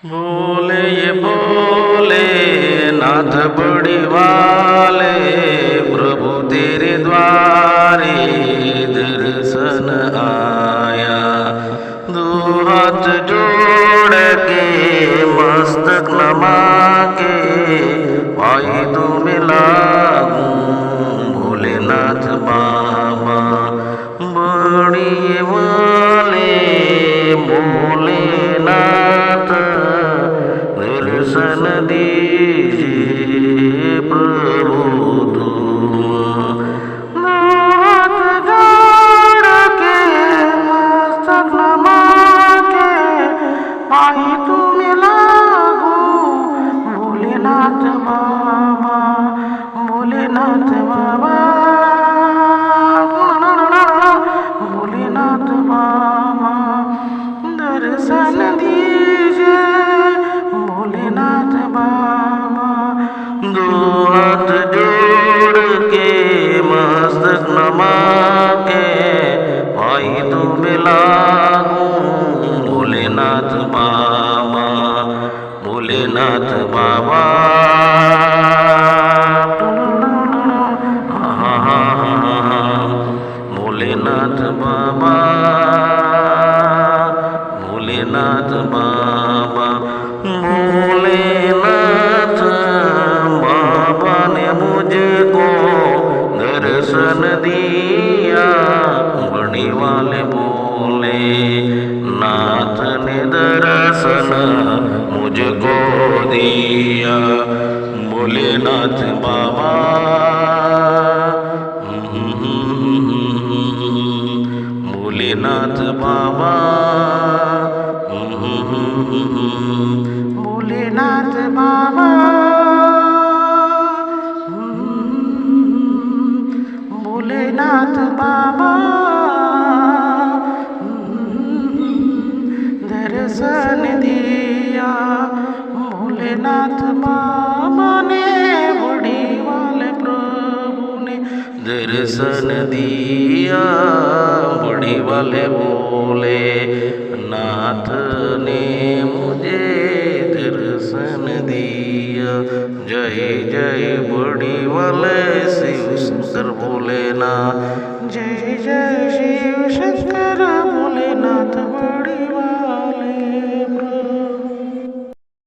बोले ये बोले नाथ बड़ी वाले, प्रभु तेरे द्वारे दर्शन आया। दो हाथ जोड़ के मस्तक नमा के भाई तो मिला भोलेनाथ बाबा। बड़ी वाले भोलेनाथ दर्शन दीजिए प्रभु तुम। नाथ जोड़ के मस्तक नमा के भाई तू मिला भोलेनाथ बाबा, भोलेनाथ बाबा, भोलेनाथ बाबा दर्शन दीजिए भोलेनाथ बाबा। दो हाथ जोड़ के मस्तक नमा के भाई तो मिला भोलेनाथ बाबा, भोलेनाथ बाबा। भोलेनाथ बाबा, भोलेनाथ बाबा। भोलेनाथ बाबा ने मुझको दर्शन दिया, बड़ी वाले बोले नाथ ने दर्शन मुझको दिया। भोलेनाथ बाबा, भोलेनाथ बाबा, भोलेनाथ बाबा, भोलेनाथ बाबा दर्शन दिया। भोलेनाथ बाबा ने बड़ी वाले प्रभु ने दर्शन दिया, बड़ी वाले बोले नाथ ने मुझे दर्शन दिया। जय जय बड़ी वाले शिव शंकर भोलेनाथ, जय जय शिव शंकर भोलेनाथ बड़ी वाले।